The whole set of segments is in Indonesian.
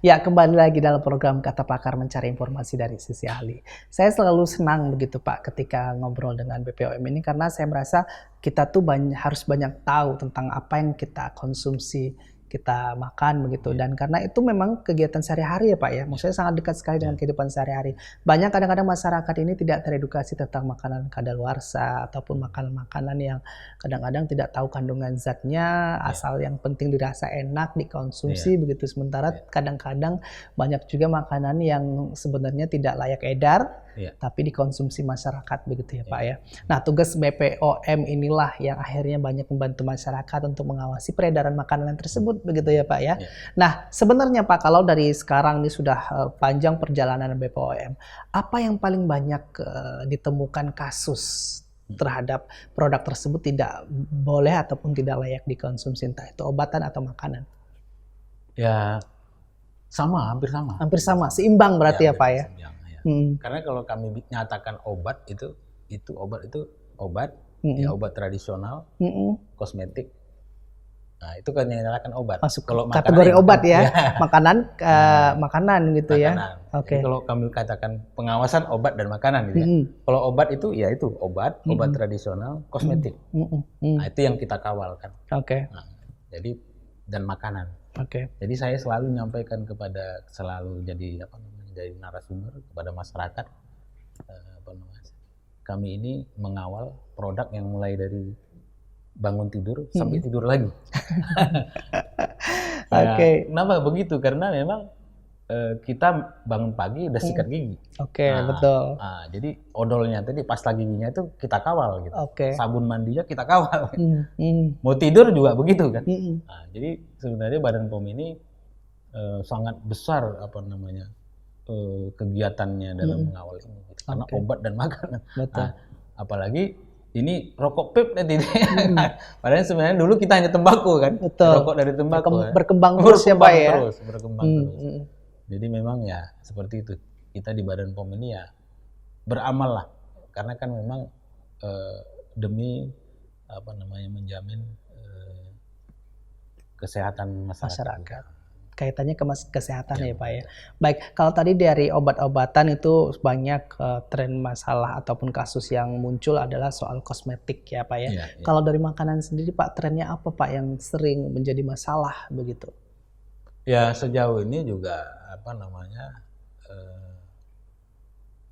Ya, kembali lagi dalam program Kata Pakar mencari informasi dari sisi ahli. Saya selalu senang begitu Pak ketika ngobrol dengan BPOM ini karena saya merasa kita tuh harus banyak tahu tentang apa yang kita konsumsi, kita makan begitu. Dan karena itu memang kegiatan sehari-hari ya Pak ya. Maksudnya sangat dekat sekali dengan kehidupan sehari-hari. Banyak kadang-kadang masyarakat ini tidak teredukasi tentang makanan kadaluarsa ataupun makanan-makanan yang kadang-kadang tidak tahu kandungan zatnya, asal yang penting dirasa enak, dikonsumsi begitu. Sementara kadang-kadang banyak juga makanan yang sebenarnya tidak layak edar, tapi dikonsumsi masyarakat begitu ya Pak ya. Nah, tugas BPOM inilah yang akhirnya banyak membantu masyarakat untuk mengawasi peredaran makanan tersebut begitu ya Pak ya. Nah, sebenarnya Pak kalau dari sekarang ini sudah panjang perjalanan BPOM, apa yang paling banyak ditemukan kasus terhadap produk tersebut tidak boleh ataupun tidak layak dikonsumsi, entah itu obatan atau makanan? Ya, hampir sama. Hampir sama, seimbang berarti ya Pak ya? Karena kalau kami nyatakan obat itu obat, ya obat tradisional, kosmetik. Nah, itu kan yang dinyatakan obat. Masuk kalau kategori obat ya, makanan gitu makanan. ya. Oke. Jadi kalau kami katakan pengawasan obat dan makanan gitu ya. Kalau obat itu ya itu obat tradisional, kosmetik. Nah, itu yang kita kawal kan. Oke. Nah, jadi dan makanan. Oke. Jadi saya selalu menyampaikan jadi narasumber kepada masyarakat, kami ini mengawal produk yang mulai dari bangun tidur sampai tidur lagi. Kenapa begitu? Karena memang kita bangun pagi udah sikat gigi. Betul. Nah, jadi odolnya tadi pasta giginya itu kita kawal gitu. Sabun mandinya kita kawal. Mau tidur juga begitu kan. Nah, jadi sebenarnya Badan POM ini sangat besar kegiatannya dalam mengawal ini gitu. Karena obat dan makanan. Nah, apalagi ini rokok vape nanti. Padahal sebenarnya dulu kita hanya tembakau kan. Rokok dari tembakau. Berkembang terus ya Pak ya. Berkembang terus. Jadi memang ya seperti itu. Kita di Badan POM ini ya beramal lah. Karena kan memang demi menjamin kesehatan masyarakat. Kaitannya ke kesehatan ya Pak ya. Baik, kalau tadi dari obat-obatan itu banyak tren masalah ataupun kasus yang muncul adalah soal kosmetik ya Pak ya. Kalau dari makanan sendiri Pak, trennya apa Pak yang sering menjadi masalah begitu? Ya sejauh ini juga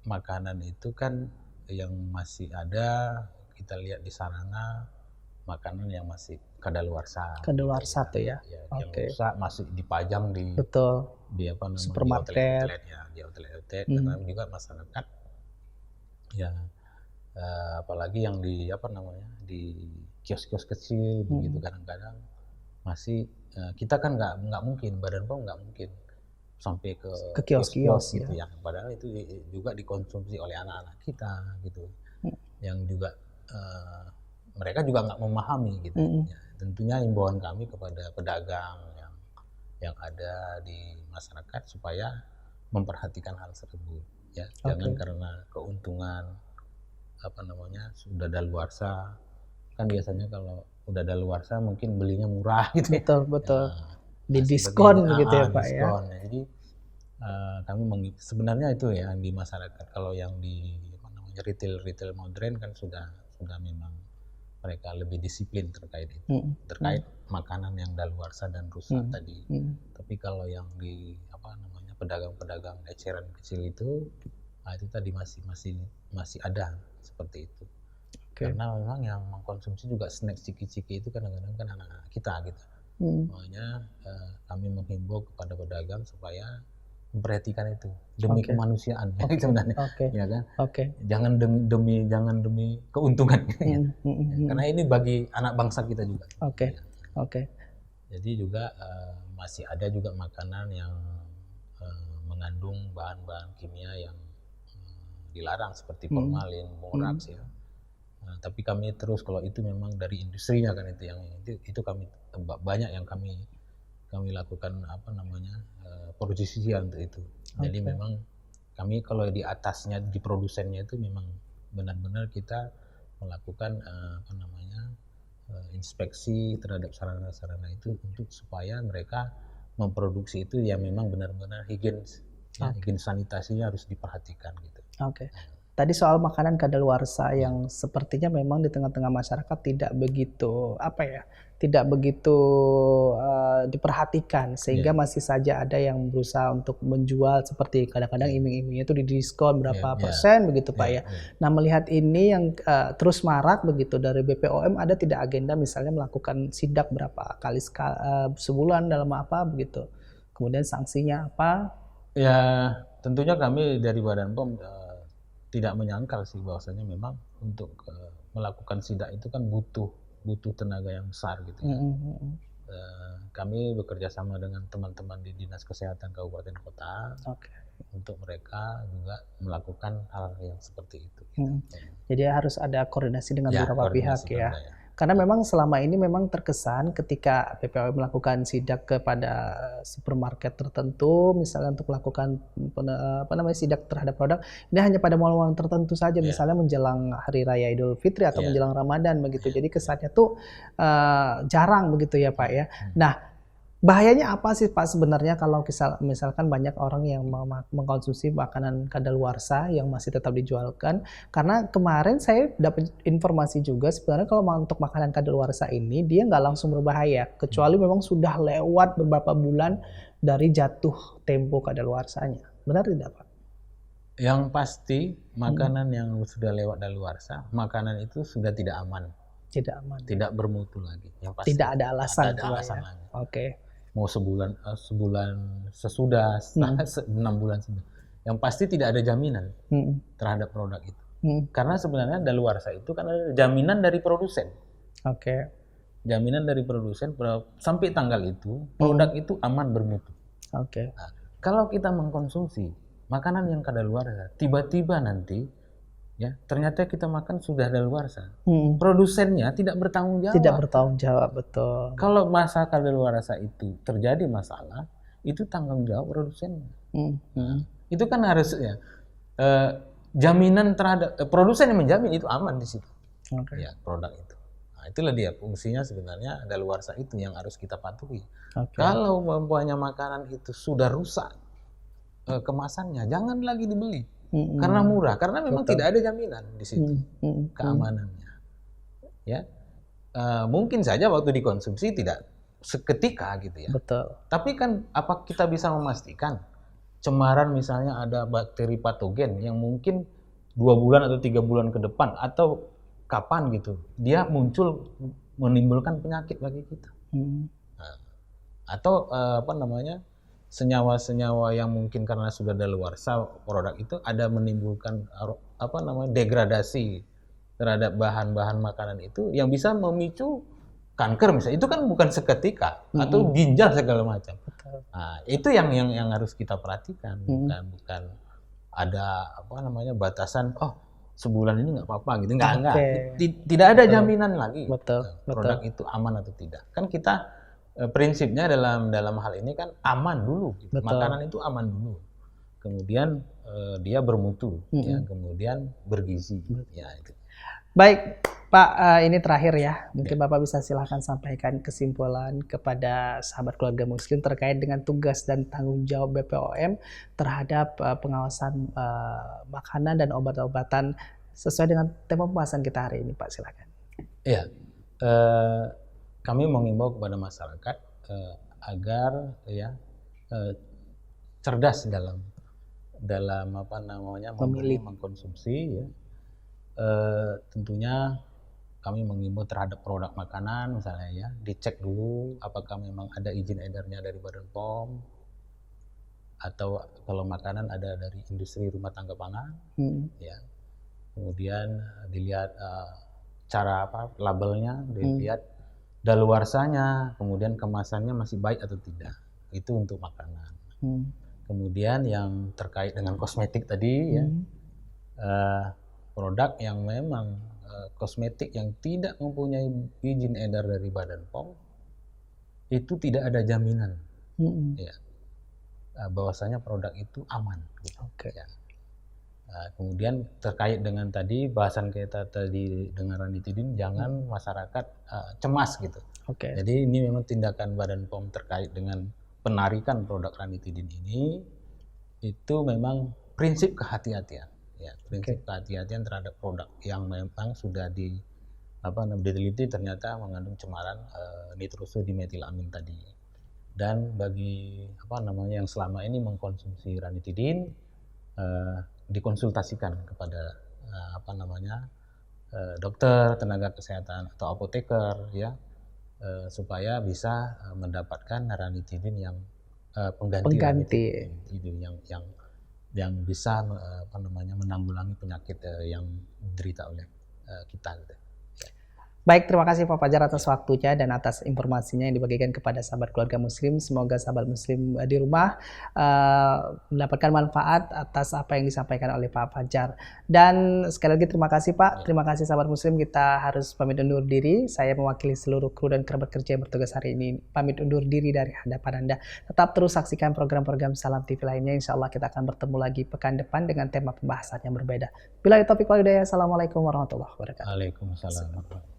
makanan itu kan yang masih ada, kita lihat di sarana makanan yang masih kadaluarsa. Kadaluarsa tuh ya. Yang rusak masih dipajang di supermarket, di outlet. Karena juga masyarakat ya apalagi yang di di kios-kios kecil begitu kadang-kadang masih kita kan nggak mungkin, Badan POM nggak mungkin sampai ke kios-kios gitu ya. Padahal itu juga dikonsumsi oleh anak-anak kita gitu. Yang juga mereka juga nggak memahami gitu. Ya, tentunya himbauan kami kepada pedagang yang ada di masyarakat supaya memperhatikan hal tersebut ya. Jangan karena keuntungan sudah daluarsa, kan biasanya kalau udah daluarsa mungkin belinya murah gitu. Betul. Di diskon gitu ya Pak ya. Jadi kami sebenarnya itu ya di masyarakat. Kalau yang di retail modern kan sudah memang mereka lebih disiplin terkait itu, terkait makanan yang daluarsa dan rusak tadi. Tapi kalau yang di pedagang-pedagang eceran kecil itu tadi masih ada seperti itu. Karena memang yang mengkonsumsi juga snack ciki-ciki itu kadang-kadang kan anak-anak kita gitu. Makanya kami menghimbau kepada pedagang supaya memperhatikan itu demi kemanusiaan sebenarnya, ya kan? Jangan demi keuntungan, karena ini bagi anak bangsa kita juga. Jadi juga masih ada juga makanan yang mengandung bahan-bahan kimia yang dilarang seperti formalin, boraks ya. Tapi kami terus kalau itu memang dari industrinya kan itu kami banyak yang kami lakukan produksian untuk itu. Jadi memang kami kalau di atasnya di produsennya itu memang benar-benar kita melakukan inspeksi terhadap sarana-sarana itu untuk supaya mereka memproduksi itu ya memang benar-benar higien sanitasinya harus diperhatikan gitu. Oke. Tadi soal makanan kadaluarsa yang sepertinya memang di tengah-tengah masyarakat tidak begitu diperhatikan, sehingga masih saja ada yang berusaha untuk menjual, seperti kadang-kadang iming-imingnya itu didiskon berapa persen begitu Pak ya. Nah, melihat ini yang terus marak begitu, dari BPOM ada tidak agenda misalnya melakukan sidak berapa kali sebulan dalam apa begitu, kemudian sanksinya apa? Ya, tentunya kami dari Badan POM tidak menyangkal sih bahwasanya memang untuk melakukan sidak itu kan butuh tenaga yang besar gitu ya. Kami bekerja sama dengan teman-teman di Dinas Kesehatan Kabupaten Kota untuk mereka juga melakukan hal yang seperti itu. Jadi harus ada koordinasi dengan beberapa pihak ya. Karena memang selama ini memang terkesan ketika BPOM melakukan sidak kepada supermarket tertentu, misalnya untuk melakukan sidak terhadap produk, ini hanya pada momen-momen tertentu saja, misalnya menjelang Hari Raya Idul Fitri atau menjelang Ramadan begitu. Jadi kesannya tuh jarang begitu ya Pak ya. Nah, bahayanya apa sih Pak sebenarnya kalau misalkan banyak orang yang mengkonsumsi makanan kadaluarsa yang masih tetap dijualkan? Karena kemarin saya dapat informasi juga sebenarnya kalau untuk makanan kadaluarsa ini dia nggak langsung berbahaya, kecuali memang sudah lewat beberapa bulan dari jatuh tempo kadaluarsanya. Benar tidak Pak? Yang pasti makanan yang sudah lewat kadaluarsa, makanan itu sudah tidak aman. Tidak aman. Tidak bermutu lagi. Yang pasti. Tidak ada alasan. Tidak ada alasan lagi. Oke. Mau sebulan sesudah, 6 bulan sudah. Yang pasti tidak ada jaminan terhadap produk itu. Karena sebenarnya daluarsa itu kan ada jaminan dari produsen. Jaminan dari produsen sampai tanggal itu produk itu aman bermutu. Nah, kalau kita mengkonsumsi makanan yang kadaluarsa, tiba-tiba nanti ya ternyata kita makan sudah daluarsa, produsennya tidak bertanggung jawab. Tidak bertanggung jawab, betul. Kalau masa kadaluarsa itu terjadi masalah, itu tanggung jawab produsennya. Itu kan harus ya jaminan terhadap produsen yang menjamin itu aman di situ. Ya, produk itu. Nah, itulah dia fungsinya sebenarnya daluarsa itu yang harus kita patuhi. Kalau umpamanya makanan itu sudah rusak kemasannya, jangan lagi dibeli. Karena murah, karena memang tidak ada jaminan di situ keamanannya. Ya, mungkin saja waktu dikonsumsi tidak seketika gitu ya. Betul. Tapi kan apa kita bisa memastikan cemaran misalnya ada bakteri patogen yang mungkin 2 bulan atau 3 bulan ke depan atau kapan gitu dia muncul menimbulkan penyakit bagi kita. Atau senyawa-senyawa yang mungkin karena sudah daluarsa produk itu ada menimbulkan degradasi terhadap bahan-bahan makanan itu yang bisa memicu kanker misalnya. Itu kan bukan seketika atau ginjal segala macam. Nah, itu yang harus kita perhatikan, bukan ada batasan sebulan ini nggak apa-apa gitu. Enggak. Tidak ada jaminan lagi. Produk itu aman atau tidak. Kan kita prinsipnya dalam hal ini kan aman dulu. Makanan itu aman dulu. Kemudian dia bermutu, ya, kemudian bergizi. Ya, itu. Baik, Pak, ini terakhir ya. Mungkin Bapak bisa silahkan sampaikan kesimpulan kepada sahabat keluarga muslim terkait dengan tugas dan tanggung jawab BPOM terhadap pengawasan makanan dan obat-obatan sesuai dengan tema pembahasan kita hari ini, Pak. Silakan. Iya. Kami mengimbau kepada masyarakat agar ya cerdas dalam memilih mengkonsumsi ya. Tentunya kami mengimbau terhadap produk makanan misalnya ya, dicek dulu apakah memang ada izin edarnya dari Badan POM atau kalau makanan ada dari industri rumah tangga pangan ya. Kemudian dilihat cara labelnya, dilihat daluarsanya, kemudian kemasannya masih baik atau tidak. Itu untuk makanan. Kemudian yang terkait dengan kosmetik tadi ya, produk yang memang kosmetik yang tidak mempunyai izin edar dari Badan POM itu tidak ada jaminan ya, bahwasanya produk itu aman. Ya. Kemudian terkait dengan tadi bahasan kita tadi dengan ranitidin, jangan masyarakat cemas gitu. Jadi ini memang tindakan Badan POM terkait dengan penarikan produk ranitidin ini itu memang prinsip kehati-hatian, ya, prinsip kehati-hatian terhadap produk yang memang sudah diteliti ternyata mengandung cemaran nitrosodimetilamin tadi. Dan bagi yang selama ini mengkonsumsi ranitidin, dikonsultasikan kepada dokter, tenaga kesehatan atau apoteker, ya, supaya bisa mendapatkan ranitidin yang pengganti ranitidin yang bisa menanggulangi penyakit yang diderita oleh kita gitu. Baik, terima kasih Pak Fajar atas waktunya dan atas informasinya yang dibagikan kepada sahabat keluarga muslim. Semoga sahabat muslim di rumah mendapatkan manfaat atas apa yang disampaikan oleh Pak Fajar. Dan sekali lagi terima kasih Pak, terima kasih sahabat muslim. Kita harus pamit undur diri. Saya mewakili seluruh kru dan kerabat kerja yang bertugas hari ini pamit undur diri dari hadapan Anda. Tetap terus saksikan program-program Salam TV lainnya. Insya Allah kita akan bertemu lagi pekan depan dengan tema pembahasan yang berbeda. Billahi taufiq wal hidayah. Assalamualaikum warahmatullahi wabarakatuh. Waalaikumsalam.